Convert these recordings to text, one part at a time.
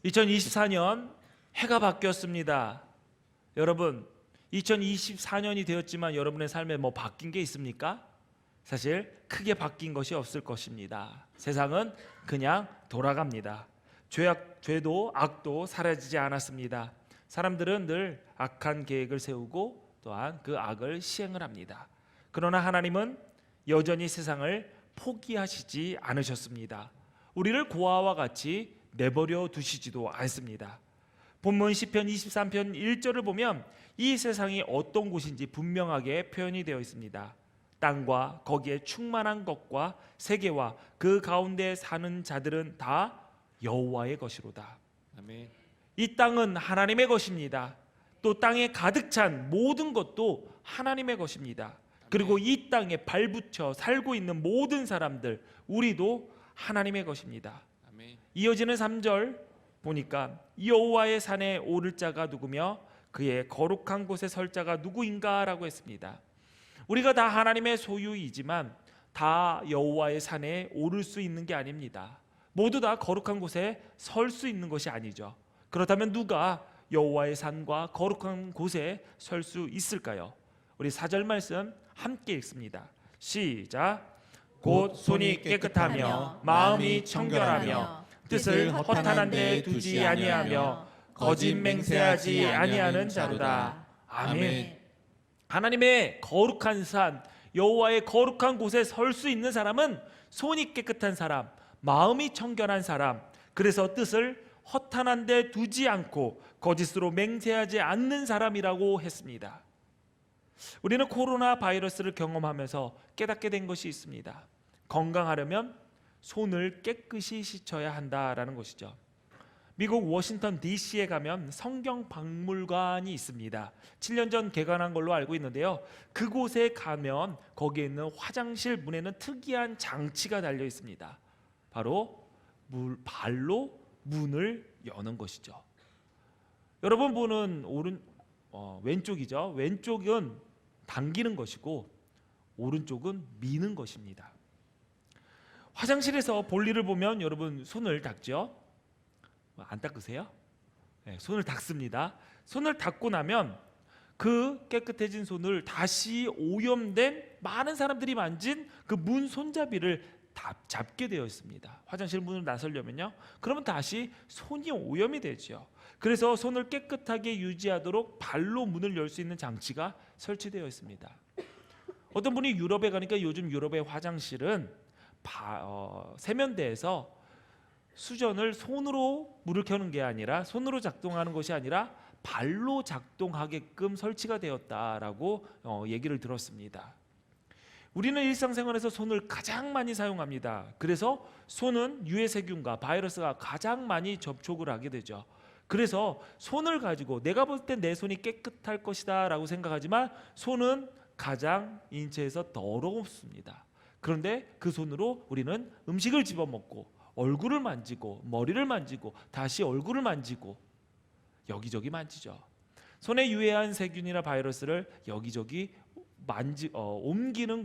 2024년 해가 바뀌었습니다. 여러분, 2024년이 되었지만 여러분의 삶에 뭐 바뀐 게 있습니까? 사실 크게 바뀐 것이 없을 것입니다. 세상은 그냥 돌아갑니다. 죄도 악도 사라지지 않았습니다. 사람들은 늘 악한 계획을 세우고 또한 그 악을 시행을 합니다. 그러나 하나님은 여전히 세상을 포기하시지 않으셨습니다. 우리를 고아와 같이 내버려 두시지도 않습니다. 본문 시편 23편 1절을 보면 이 세상이 어떤 곳인지 분명하게 표현이 되어 있습니다. 땅과 거기에 충만한 것과 세계와 그 가운데 사는 자들은 다 여호와의 것이로다. 아멘. 이 땅은 하나님의 것입니다. 또 땅에 가득 찬 모든 것도 하나님의 것입니다. 그리고 이 땅에 발붙여 살고 있는 모든 사람들, 우리도 하나님의 것입니다. 아멘. 이어지는 3절 보니까 여호와의 산에 오를 자가 누구며 그의 거룩한 곳에 설 자가 누구인가 라고 했습니다. 우리가 다 하나님의 소유이지만 다 여호와의 산에 오를 수 있는 게 아닙니다. 모두 다 거룩한 곳에 설 수 있는 것이 아니죠. 그렇다면 누가 여호와의 산과 거룩한 곳에 설 수 있을까요? 우리 4절 말씀 함께 읽습니다. 시작. 곧 손이 깨끗하며 마음이 청결하며 뜻을 허탄한 데 두지 아니하며 거짓 맹세하지 아니하는 자로다. 아멘. 하나님의 거룩한 산, 여호와의 거룩한 곳에 설 수 있는 사람은 손이 깨끗한 사람, 마음이 청결한 사람, 그래서 뜻을 허탄한 데 두지 않고 거짓으로 맹세하지 않는 사람이라고 했습니다. 우리는 코로나 바이러스를 경험하면서 깨닫게 된 것이 있습니다. 건강하려면 손을 깨끗이 씻어야 한다라는 것이죠. 미국 워싱턴 DC에 가면 성경 박물관이 있습니다. 7년 전 개관한 걸로 알고 있는데요. 그곳에 가면 거기에 있는 화장실 문에는 특이한 장치가 달려 있습니다. 바로 발로 문을 여는 것이죠. 여러분 보는 왼쪽이죠. 왼쪽은 당기는 것이고 오른쪽은 미는 것입니다. 화장실에서 볼일을 보면 여러분 손을 닦죠? 안 닦으세요? 네, 손을 닦습니다. 손을 닦고 나면 그 깨끗해진 손을 다시 오염된 많은 사람들이 만진 그 문 손잡이를 잡게 되어 있습니다. 화장실 문을 나서려면요. 그러면 다시 손이 오염이 되죠. 그래서 손을 깨끗하게 유지하도록 발로 문을 열 수 있는 장치가 설치되어 있습니다. 어떤 분이 유럽에 가니까 요즘 유럽의 화장실은 세면대에서 수전을 손으로 물을 켜는 게 아니라 손으로 작동하는 것이 아니라 발로 작동하게끔 설치가 되었다라고 얘기를 들었습니다. 우리는 일상생활에서 손을 가장 많이 사용합니다. 그래서 손은 유해세균과 바이러스가 가장 많이 접촉을 하게 되죠. 그래서 손을 가지고 내가 볼 때 내 손이 깨끗할 것이다 라고 생각하지만 손은 가장 인체에서 더럽습니다. 그런데 그 손으로 우리는 음식을 집어먹고 얼굴을 만지고 머리를 만지고 다시 얼굴을 만지고 여기저기 만지죠. 손에 유해한 세균이나 바이러스를 여기저기 옮기는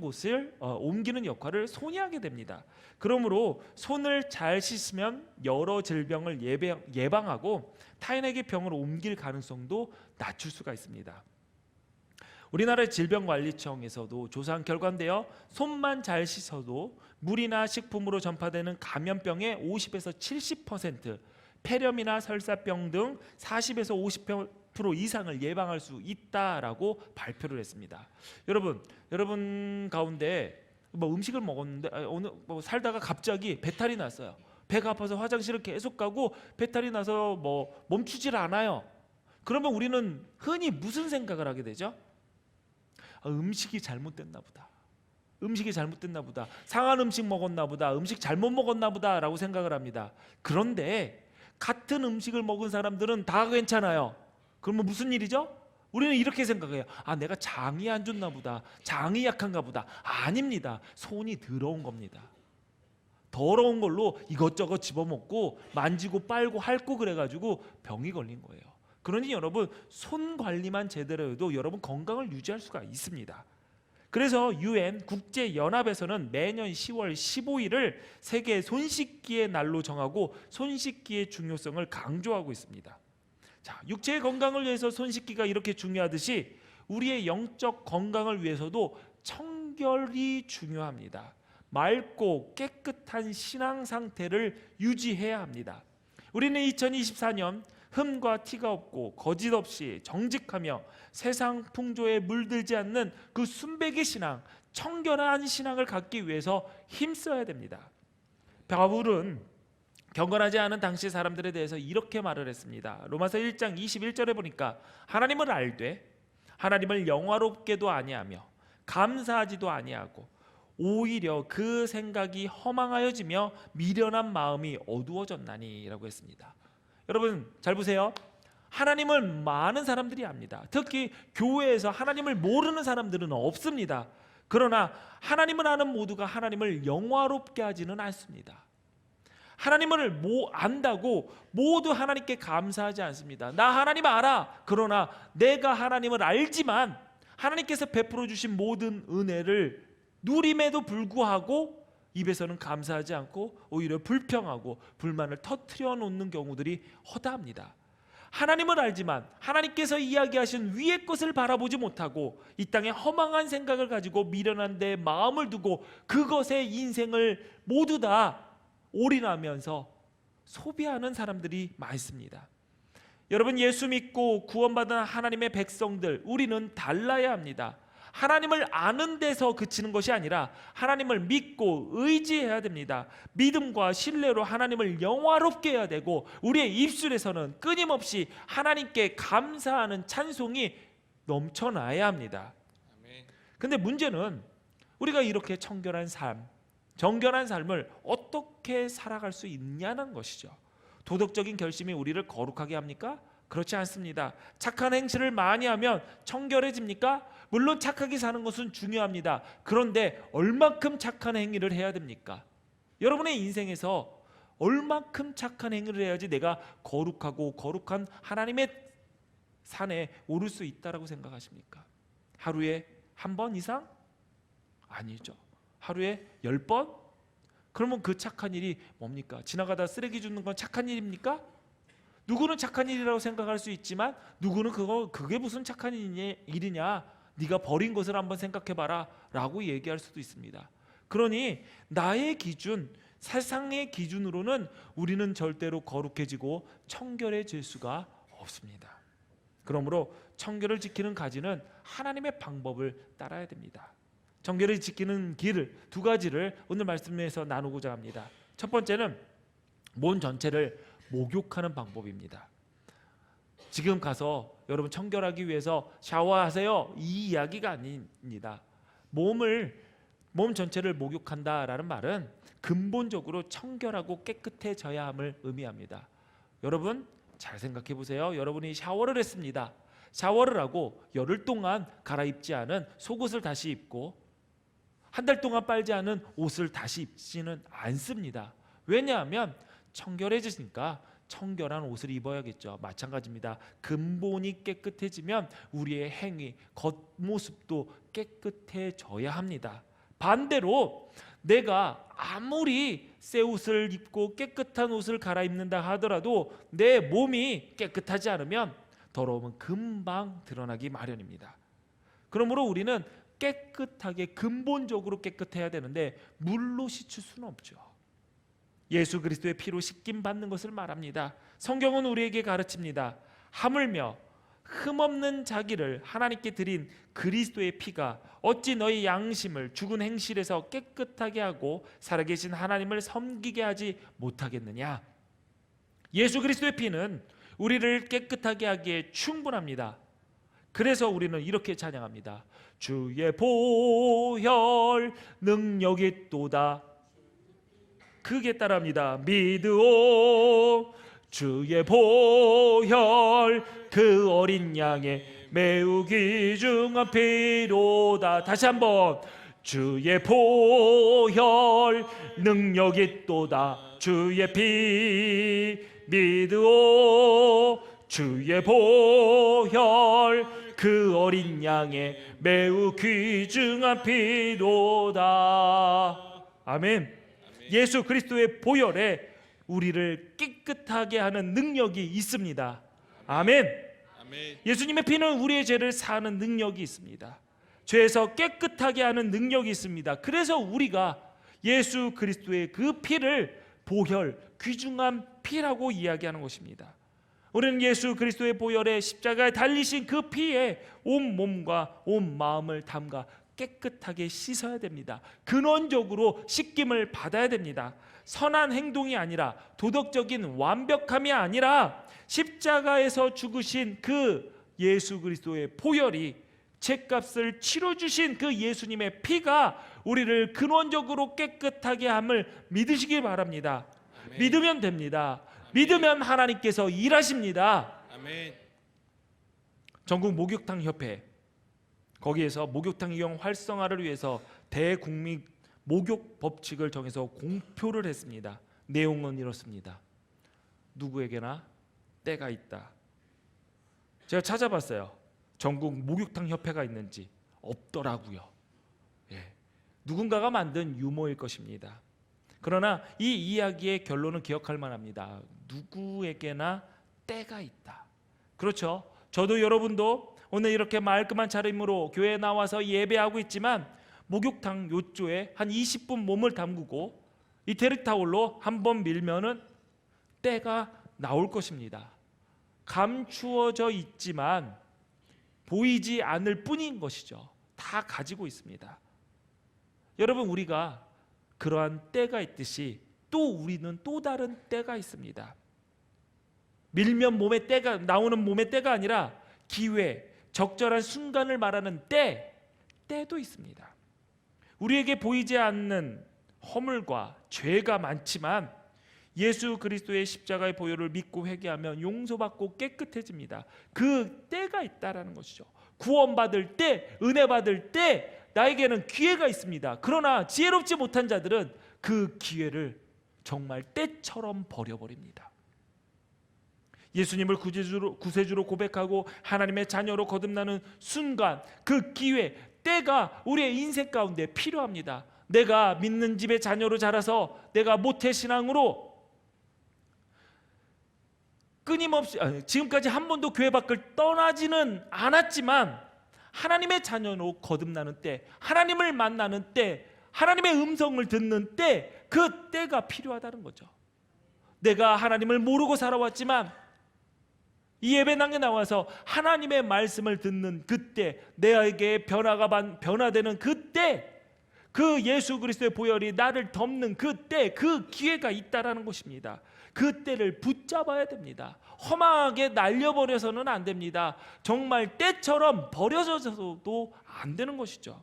역할을 손이 하게 됩니다. 그러므로 손을 잘 씻으면 여러 질병을 예방하고 타인에게 병을 옮길 가능성도 낮출 수가 있습니다. 우리나라 질병관리청에서도 조사한 결과인데요. 손만 잘 씻어도 물이나 식품으로 전파되는 감염병의 50에서 70%, 폐렴이나 설사병 등 40에서 50% 이상을 예방할 수 있다라고 발표를 했습니다. 여러분 가운데 음식을 먹었는데 오늘 살다가 갑자기 배탈이 났어요. 배가 아파서 화장실을 계속 가고 배탈이 나서 멈추질 않아요. 그러면 우리는 흔히 무슨 생각을 하게 되죠? 음식이 잘못됐나 보다. 상한 음식 먹었나 보다. 음식 잘못 먹었나 보다 라고 생각을 합니다. 그런데 같은 음식을 먹은 사람들은 다 괜찮아요. 그러면 무슨 일이죠? 우리는 이렇게 생각해요. 내가 장이 안 좋나 보다. 장이 약한가 보다. 아닙니다. 손이 더러운 겁니다. 더러운 걸로 이것저것 집어먹고 만지고 빨고 핥고 그래가지고 병이 걸린 거예요. 그러니 여러분 손 관리만 제대로 해도 여러분 건강을 유지할 수가 있습니다. 그래서 UN 국제연합에서는 매년 10월 15일을 세계 손씻기의 날로 정하고 손씻기의 중요성을 강조하고 있습니다. 자, 육체의 건강을 위해서 손씻기가 이렇게 중요하듯이 우리의 영적 건강을 위해서도 청결이 중요합니다. 맑고 깨끗한 신앙 상태를 유지해야 합니다. 우리는 2024년 흠과 티가 없고 거짓 없이 정직하며 세상 풍조에 물들지 않는 그 순백의 신앙, 청결한 신앙을 갖기 위해서 힘써야 됩니다. 바울은 경건하지 않은 당시 사람들에 대해서 이렇게 말을 했습니다. 로마서 1장 21절에 보니까 하나님을 알되 하나님을 영화롭게도 아니하며 감사하지도 아니하고 오히려 그 생각이 허망하여지며 미련한 마음이 어두워졌나니 라고 했습니다. 여러분 잘 보세요. 하나님을 많은 사람들이 압니다. 특히 교회에서 하나님을 모르는 사람들은 없습니다. 그러나 하나님을 아는 모두가 하나님을 영화롭게 하지는 않습니다. 하나님을 안다고 모두 하나님께 감사하지 않습니다. 나 하나님 알아. 그러나 내가 하나님을 알지만 하나님께서 베풀어 주신 모든 은혜를 누림에도 불구하고 입에서는 감사하지 않고 오히려 불평하고 불만을 터뜨려 놓는 경우들이 허다합니다. 하나님을 알지만 하나님께서 이야기하신 위의 것을 바라보지 못하고 이 땅에 허망한 생각을 가지고 미련한 데 마음을 두고 그것에 인생을 모두 다 올인하면서 소비하는 사람들이 많습니다. 여러분, 예수 믿고 구원받은 하나님의 백성들, 우리는 달라야 합니다. 하나님을 아는 데서 그치는 것이 아니라 하나님을 믿고 의지해야 됩니다. 믿음과 신뢰로 하나님을 영화롭게 해야 되고 우리의 입술에서는 끊임없이 하나님께 감사하는 찬송이 넘쳐나야 합니다. 근데 문제는 우리가 이렇게 청결한 삶, 정결한 삶을 어떻게 살아갈 수 있냐는 것이죠. 도덕적인 결심이 우리를 거룩하게 합니까? 그렇지 않습니다. 착한 행실을 많이 하면 청결해집니까? 물론 착하게 사는 것은 중요합니다. 그런데 얼마큼 착한 행위를 해야 됩니까? 여러분의 인생에서 얼마큼 착한 행위를 해야지 내가 거룩하고 거룩한 하나님의 산에 오를 수 있다라고 생각하십니까? 하루에 한 번 이상? 아니죠. 하루에 10번? 그러면 그 착한 일이 뭡니까? 지나가다 쓰레기 줍는 건 착한 일입니까? 누구는 착한 일이라고 생각할 수 있지만 누구는 그게 무슨 착한 일이냐? 네가 버린 것을 한번 생각해봐라 라고 얘기할 수도 있습니다. 그러니 나의 기준, 세상의 기준으로는 우리는 절대로 거룩해지고 청결해질 수가 없습니다. 그러므로 청결을 지키는 가지는 하나님의 방법을 따라야 됩니다. 청결을 지키는 길을 두 가지를 오늘 말씀에서 나누고자 합니다. 첫 번째는 몸 전체를 목욕하는 방법입니다. 지금 가서 여러분 청결하기 위해서 샤워하세요 이 이야기가 아닙니다. 몸 전체를 목욕한다라는 말은 근본적으로 청결하고 깨끗해져야 함을 의미합니다. 여러분 잘 생각해 보세요. 여러분이 샤워를 했습니다. 샤워를 하고 열흘 동안 갈아입지 않은 속옷을 다시 입고 한 달 동안 빨지 않은 옷을 다시 입지는 않습니다. 왜냐하면 청결해지니까 청결한 옷을 입어야겠죠. 마찬가지입니다. 근본이 깨끗해지면 우리의 행위, 겉모습도 깨끗해져야 합니다. 반대로 내가 아무리 새 옷을 입고 깨끗한 옷을 갈아입는다 하더라도 내 몸이 깨끗하지 않으면 더러움은 금방 드러나기 마련입니다. 그러므로 우리는 깨끗하게 근본적으로 깨끗해야 되는데 물로 씻을 수는 없죠. 예수 그리스도의 피로 씻김 받는 것을 말합니다. 성경은 우리에게 가르칩니다. 하물며 흠없는 자기를 하나님께 드린 그리스도의 피가 어찌 너희 양심을 죽은 행실에서 깨끗하게 하고 살아계신 하나님을 섬기게 하지 못하겠느냐. 예수 그리스도의 피는 우리를 깨끗하게 하기에 충분합니다. 그래서 우리는 이렇게 찬양합니다. 주의 보혈 능력이 있도다. 그게 따라합니다. 믿으오 주의 보혈 그 어린 양의 매우 귀중한 피로다. 다시 한번 주의 보혈 능력이 있도다. 주의 피 믿으오 주의 보혈 그 어린 양의 매우 귀중한 피로다. 아멘. 예수 그리스도의 보혈에 우리를 깨끗하게 하는 능력이 있습니다. 아멘. 예수님의 피는 우리의 죄를 사하는 능력이 있습니다. 죄에서 깨끗하게 하는 능력이 있습니다. 그래서 우리가 예수 그리스도의 그 피를 보혈, 귀중한 피라고 이야기하는 것입니다. 우리는 예수 그리스도의 보혈에 십자가에 달리신 그 피에 온 몸과 온 마음을 담가 깨끗하게 씻어야 됩니다. 근원적으로 씻김을 받아야 됩니다. 선한 행동이 아니라, 도덕적인 완벽함이 아니라 십자가에서 죽으신 그 예수 그리스도의 보혈이, 죄값을 치러주신 그 예수님의 피가 우리를 근원적으로 깨끗하게 함을 믿으시길 바랍니다. 아멘. 믿으면 됩니다. 아멘. 믿으면 하나님께서 일하십니다. 아멘. 전국 목욕탕 협회, 거기에서 목욕탕 이용 활성화를 위해서 대국민 목욕 법칙을 정해서 공표를 했습니다. 내용은 이렇습니다. 누구에게나 때가 있다. 제가 찾아봤어요. 전국 목욕탕 협회가 있는지. 없더라고요. 누군가가 만든 유머일 것입니다. 그러나 이 이야기의 결론은 기억할 만합니다. 누구에게나 때가 있다. 그렇죠. 저도 여러분도 오늘 이렇게 말끔한 차림으로 교회에 나와서 예배하고 있지만 목욕탕 요조에 한 20분 몸을 담그고 이태리 타올로 한번 밀면은 때가 나올 것입니다. 감추어져 있지만 보이지 않을 뿐인 것이죠. 다 가지고 있습니다. 여러분, 우리가 그러한 때가 있듯이 또 우리는 또 다른 때가 있습니다. 밀면 몸에 때가 나오는 몸의 때가 아니라 기회, 적절한 순간을 말하는 때도 있습니다. 우리에게 보이지 않는 허물과 죄가 많지만 예수 그리스도의 십자가의 보혈을 믿고 회개하면 용서받고 깨끗해집니다. 그 때가 있다라는 것이죠. 구원받을 때, 은혜 받을 때 나에게는 기회가 있습니다. 그러나 지혜롭지 못한 자들은 그 기회를 정말 때처럼 버려버립니다. 예수님을 구세주로 고백하고 하나님의 자녀로 거듭나는 순간, 그 기회, 때가 우리의 인생 가운데 필요합니다. 내가 믿는 집의 자녀로 자라서 내가 모태신앙으로 끊임없이 지금까지 한 번도 교회 밖을 떠나지는 않았지만 하나님의 자녀로 거듭나는 때, 하나님을 만나는 때, 하나님의 음성을 듣는 때, 그 때가 필요하다는 거죠. 내가 하나님을 모르고 살아왔지만 이 예배당에 나와서 하나님의 말씀을 듣는 그때, 내게 변화되는 그때, 그 예수 그리스도의 보혈이 나를 덮는 그때, 그 기회가 있다라는 것입니다. 그 때를 붙잡아야 됩니다. 험하게 날려버려서는 안 됩니다. 정말 때처럼 버려져서도 안 되는 것이죠.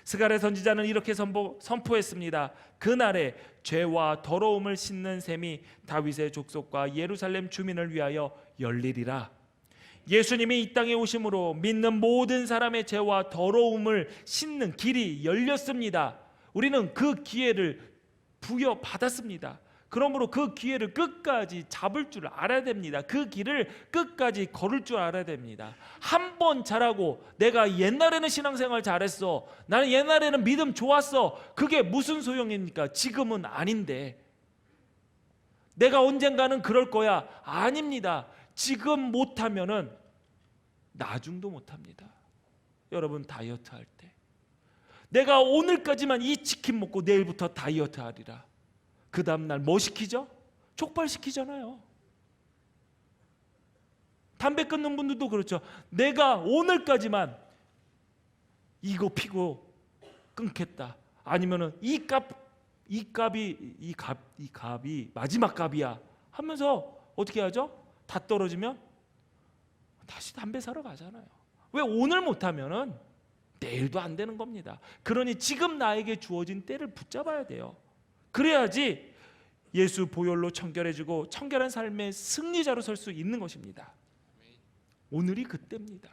스가랴 선지자는 이렇게 선포했습니다. 그날에 죄와 더러움을 씻는 셈이 다윗의 족속과 예루살렘 주민을 위하여 열리리라. 예수님이 이 땅에 오심으로 믿는 모든 사람의 죄와 더러움을 씻는 길이 열렸습니다. 우리는 그 기회를 부여받았습니다. 그러므로 그 기회를 끝까지 잡을 줄 알아야 됩니다. 그 길을 끝까지 걸을 줄 알아야 됩니다. 한 번 잘하고 내가 옛날에는 신앙생활 잘했어, 나는 옛날에는 믿음 좋았어, 그게 무슨 소용입니까? 지금은 아닌데. 내가 언젠가는 그럴 거야. 아닙니다. 지금 못하면은 나중도 못합니다. 여러분, 다이어트 할 때 내가 오늘까지만 이 치킨 먹고 내일부터 다이어트 하리라, 그 다음날 뭐 시키죠? 족발시키잖아요. 담배 끊는 분들도 그렇죠. 내가 오늘까지만 이거 피고 끊겠다, 아니면은 이 값이 마지막 값이야 하면서 어떻게 하죠? 다 떨어지면 다시 담배 사러 가잖아요. 왜? 오늘 못하면은 내일도 안 되는 겁니다. 그러니 지금 나에게 주어진 때를 붙잡아야 돼요. 그래야지 예수 보혈로 청결해지고 청결한 삶의 승리자로 설 수 있는 것입니다. 오늘이 그때입니다.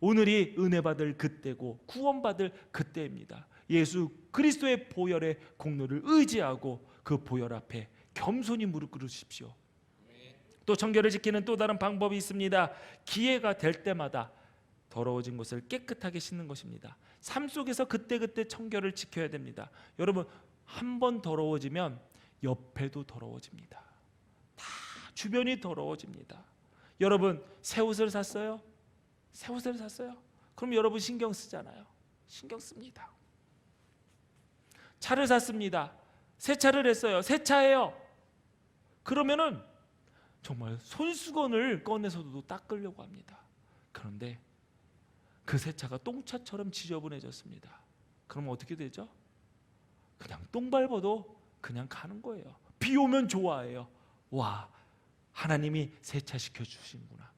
오늘이 은혜 받을 그때고 구원받을 그때입니다. 예수 그리스도의 보혈의 공로를 의지하고 그 보혈 앞에 겸손히 무릎 꿇으십시오. 또 청결을 지키는 또 다른 방법이 있습니다. 기회가 될 때마다 더러워진 곳을 깨끗하게 씻는 것입니다. 삶 속에서 그때그때 청결을 지켜야 됩니다. 여러분, 한 번 더러워지면 옆에도 더러워집니다. 다 주변이 더러워집니다. 여러분, 새 옷을 샀어요? 새 옷을 샀어요? 그럼 여러분 신경 쓰잖아요. 신경 씁니다. 차를 샀습니다. 세차를 했어요. 세차해요. 그러면은 정말 손수건을 꺼내서도 닦으려고 합니다. 그런데 그 세차가 똥차처럼 지저분해졌습니다. 그럼 어떻게 되죠? 그냥 똥 밟아도 그냥 가는 거예요. 비 오면 좋아해요. 와, 하나님이 세차시켜 주시는구나.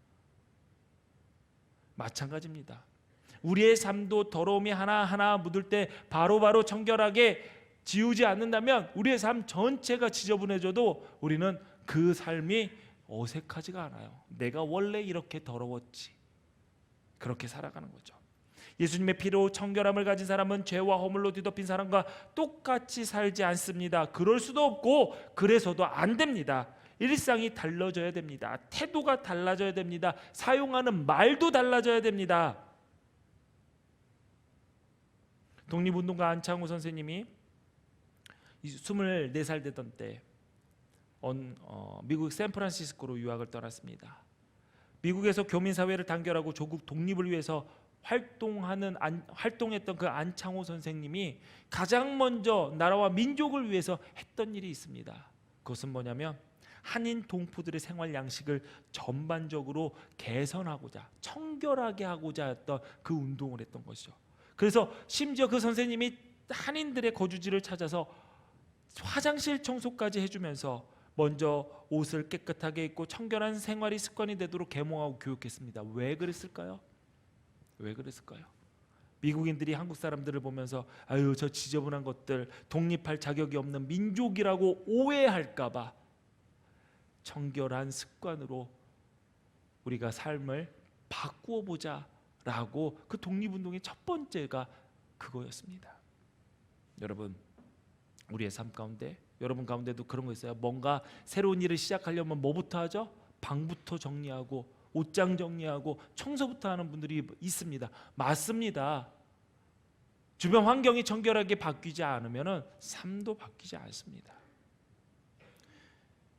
마찬가지입니다. 우리의 삶도 더러움이 하나하나 묻을 때 바로바로 청결하게 지우지 않는다면 우리의 삶 전체가 지저분해져도 우리는 그 삶이 어색하지가 않아요. 내가 원래 이렇게 더러웠지. 그렇게 살아가는 거죠. 예수님의 피로 청결함을 가진 사람은 죄와 허물로 뒤덮인 사람과 똑같이 살지 않습니다. 그럴 수도 없고 그래서도 안 됩니다. 일상이 달라져야 됩니다. 태도가 달라져야 됩니다. 사용하는 말도 달라져야 됩니다. 독립운동가 안창호 선생님이 24살 되던 때 미국 샌프란시스코로 유학을 떠났습니다. 미국에서 교민사회를 단결하고 조국 독립을 위해서 활동했던 그 안창호 선생님이 가장 먼저 나라와 민족을 위해서 했던 일이 있습니다. 그것은 뭐냐면 한인 동포들의 생활 양식을 전반적으로 개선하고자, 청결하게 하고자 했던 그 운동을 했던 것이죠. 그래서 심지어 그 선생님이 한인들의 거주지를 찾아서 화장실 청소까지 해주면서 먼저 옷을 깨끗하게 입고 청결한 생활이 습관이 되도록 계몽하고 교육했습니다. 왜 그랬을까요? 왜 그랬을까요? 미국인들이 한국 사람들을 보면서 아유, 저 지저분한 것들, 독립할 자격이 없는 민족이라고 오해할까봐 청결한 습관으로 우리가 삶을 바꾸어 보자라고 그 독립운동의 첫 번째가 그거였습니다. 여러분, 우리의 삶 가운데, 여러분 가운데도 그런 거 있어요? 뭔가 새로운 일을 시작하려면 뭐부터 하죠? 방부터 정리하고 옷장 정리하고 청소부터 하는 분들이 있습니다. 맞습니다. 주변 환경이 청결하게 바뀌지 않으면 삶도 바뀌지 않습니다.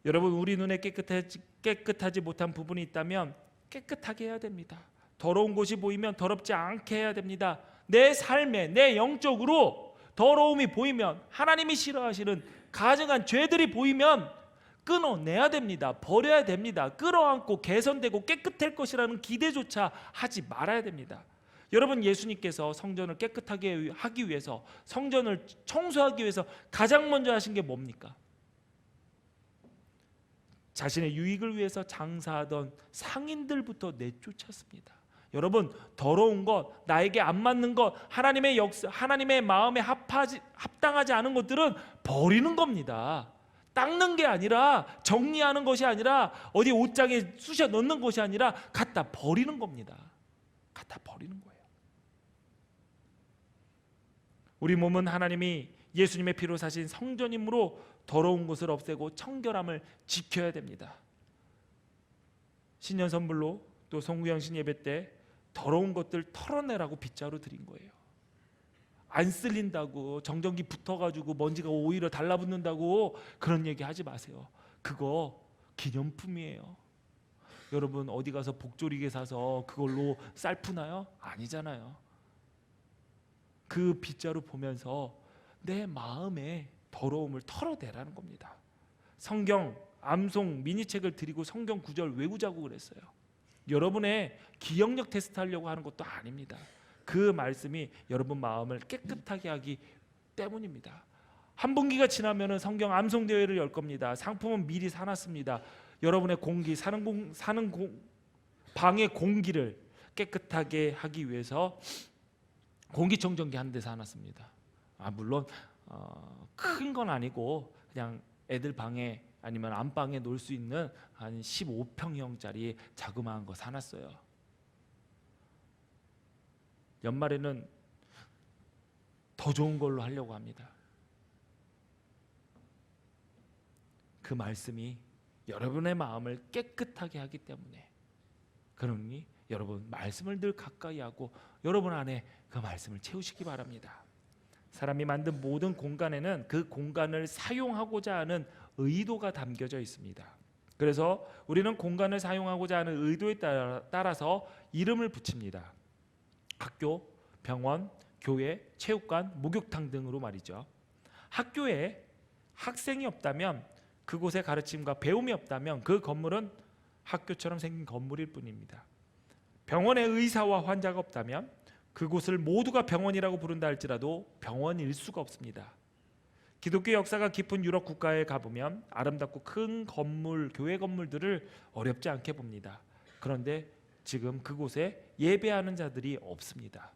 여러분, 우리 눈에 깨끗하지 못한 부분이 있다면 깨끗하게 해야 됩니다. 더러운 곳이 보이면 더럽지 않게 해야 됩니다. 내 삶에, 내 영적으로 더러움이 보이면, 하나님이 싫어하시는 가증한 죄들이 보이면 끊어내야 됩니다. 버려야 됩니다. 끌어안고 개선되고 깨끗할 것이라는 기대조차 하지 말아야 됩니다. 여러분, 예수님께서 성전을 깨끗하게 하기 위해서, 성전을 청소하기 위해서 가장 먼저 하신 게 뭡니까? 자신의 유익을 위해서 장사하던 상인들부터 내쫓았습니다. 여러분, 더러운 것, 나에게 안 맞는 것, 하나님의 역사, 하나님의 마음에 합당하지 않은 것들은 버리는 겁니다. 닦는 게 아니라, 정리하는 것이 아니라, 어디 옷장에 쑤셔 넣는 것이 아니라 갖다 버리는 겁니다. 갖다 버리는 거예요. 우리 몸은 하나님이 예수님의 피로 사신 성전이므로 더러운 것을 없애고 청결함을 지켜야 됩니다. 신년 선물로 또 성구영신 예배 때 더러운 것들 털어내라고 빗자루 드린 거예요. 안 쓸린다고, 정전기 붙어가지고 먼지가 오히려 달라붙는다고 그런 얘기 하지 마세요. 그거 기념품이에요. 여러분, 어디 가서 복조리개 사서 그걸로 쌀 푸나요? 아니잖아요. 그 빗자루 보면서 내 마음에 더러움을 털어내라는 겁니다. 성경 암송 미니책을 드리고 성경 구절 외우자고 그랬어요. 여러분의 기억력 테스트 하려고 하는 것도 아닙니다. 그 말씀이 여러분 마음을 깨끗하게 하기 때문입니다. 한 분기가 지나면 성경 암송 대회를 열 겁니다. 상품은 미리 사놨습니다. 여러분의 공기, 방의 공기를 깨끗하게 하기 위해서 공기청정기 한 대 사놨습니다. 물론 큰 건 아니고 그냥 애들 방에 아니면 안방에 놓을 수 있는 한 15평형짜리 자그마한 거 사놨어요. 연말에는 더 좋은 걸로 하려고 합니다. 그 말씀이 여러분의 마음을 깨끗하게 하기 때문에, 그러니 여러분 말씀을 늘 가까이 하고 여러분 안에 그 말씀을 채우시기 바랍니다. 사람이 만든 모든 공간에는 그 공간을 사용하고자 하는 의도가 담겨져 있습니다. 그래서 우리는 공간을 사용하고자 하는 의도에 따라서 이름을 붙입니다. 학교, 병원, 교회, 체육관, 목욕탕 등으로 말이죠. 학교에 학생이 없다면, 그곳에 가르침과 배움이 없다면 그 건물은 학교처럼 생긴 건물일 뿐입니다. 병원에 의사와 환자가 없다면 그곳을 모두가 병원이라고 부른다 할지라도 병원일 수가 없습니다. 기독교 역사가 깊은 유럽 국가에 가보면 아름답고 큰 건물, 교회 건물들을 어렵지 않게 봅니다. 그런데 지금 그곳에 예배하는 자들이 없습니다.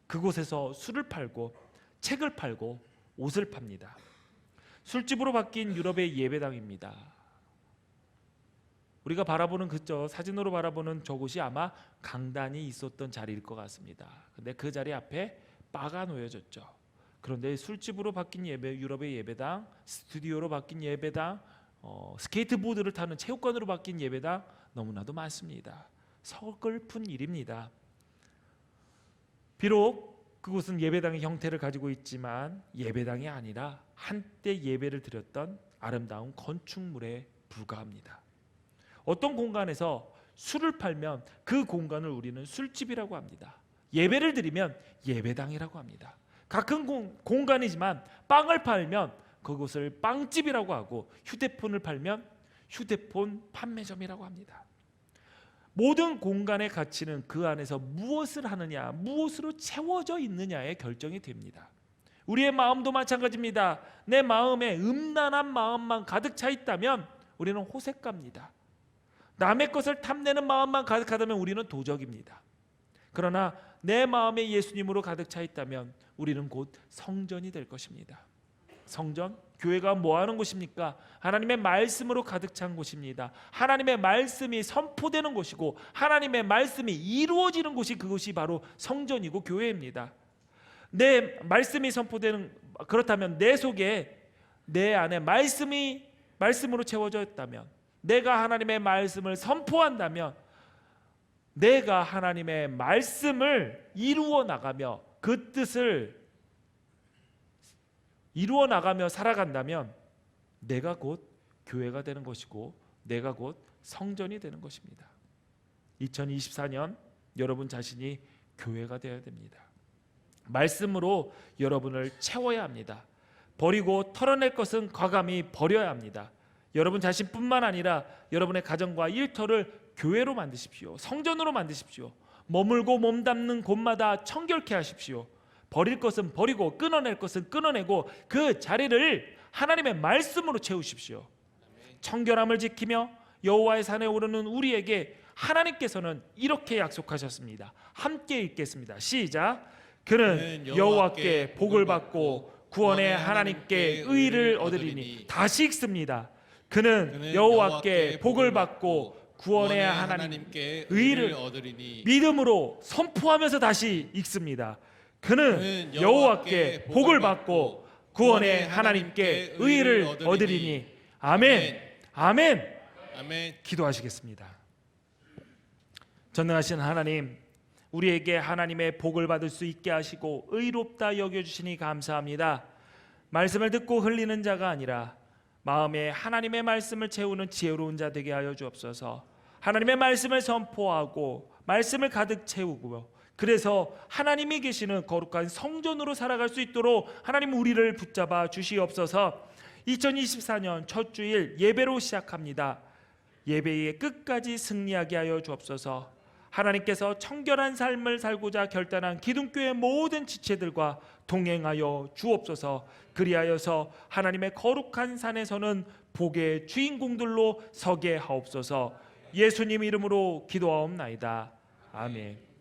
그곳에서 술을 팔고 책을 팔고 옷을 팝니다. 술집으로 바뀐 유럽의 예배당입니다. 우리가 바라보는 그저 사진으로 바라보는 저곳이 아마 강단이 있었던 자리일 것 같습니다. 근데 그 자리 앞에 바가 놓여졌죠. 그런데 술집으로 바뀐 유럽의 예배당, 스튜디오로 바뀐 예배당, 스케이트보드를 타는 체육관으로 바뀐 예배당 너무나도 많습니다. 서글픈 일입니다. 비록 그곳은 예배당의 형태를 가지고 있지만 예배당이 아니라 한때 예배를 드렸던 아름다운 건축물에 불과합니다. 어떤 공간에서 술을 팔면 그 공간을 우리는 술집이라고 합니다. 예배를 드리면 예배당이라고 합니다. 같은 공간이지만 빵을 팔면 그곳을 빵집이라고 하고 휴대폰을 팔면 휴대폰 판매점이라고 합니다. 모든 공간의 가치는 그 안에서 무엇을 하느냐, 무엇으로 채워져 있느냐에 결정이 됩니다. 우리의 마음도 마찬가지입니다. 내 마음에 음란한 마음만 가득 차 있다면 우리는 호색갑니다. 남의 것을 탐내는 마음만 가득하다면 우리는 도적입니다. 그러나 내 마음에 예수님으로 가득 차 있다면 우리는 곧 성전이 될 것입니다. 성전, 교회가 뭐 하는 곳입니까? 하나님의 말씀으로 가득 찬 곳입니다. 하나님의 말씀이 선포되는 곳이고 하나님의 말씀이 이루어지는 곳이, 그곳이 바로 성전이고 교회입니다. 내 말씀이 선포되는, 그렇다면 내 속에, 내 안에 말씀으로 채워져 있다면, 내가 하나님의 말씀을 선포한다면, 내가 하나님의 말씀을 이루어 나가며 그 뜻을 이루어 나가며 살아간다면 내가 곧 교회가 되는 것이고 내가 곧 성전이 되는 것입니다. 2024년 여러분 자신이 교회가 되어야 됩니다. 말씀으로 여러분을 채워야 합니다. 버리고 털어낼 것은 과감히 버려야 합니다. 여러분 자신뿐만 아니라 여러분의 가정과 일터를 교회로 만드십시오. 성전으로 만드십시오. 머물고 몸담는 곳마다 청결케 하십시오. 버릴 것은 버리고 끊어낼 것은 끊어내고 그 자리를 하나님의 말씀으로 채우십시오. 청결함을 지키며 여호와의 산에 오르는 우리에게 하나님께서는 이렇게 약속하셨습니다. 함께 읽겠습니다. 시작. 그는 여호와께 복을 받고 구원의 하나님께 의를 얻으리니. 다시 읽습니다. 그는 여호와께 복을 받고 구원의 하나님께 의를 얻으리니. 믿음으로 선포하면서 다시 읽습니다. 그는 여호와께 복을 받고 구원의 하나님께 의를 얻으리니. 아멘. 아멘. 아멘. 기도하시겠습니다. 전능하신 하나님, 우리에게 하나님의 복을 받을 수 있게 하시고 의롭다 여겨주시니 감사합니다. 말씀을 듣고 흘리는 자가 아니라 마음에 하나님의 말씀을 채우는 지혜로운 자 되게 하여 주옵소서. 하나님의 말씀을 선포하고 말씀을 가득 채우고, 그래서 하나님이 계시는 거룩한 성전으로 살아갈 수 있도록 하나님 우리를 붙잡아 주시옵소서. 2024년 첫 주일 예배로 시작합니다. 예배의 끝까지 승리하게 하여 주옵소서. 하나님께서 청결한 삶을 살고자 결단한 기둥교회 모든 지체들과 동행하여 주옵소서. 그리하여서 하나님의 거룩한 산에서는 복의 주인공들로 서게 하옵소서. 예수님 이름으로 기도하옵나이다. 아멘.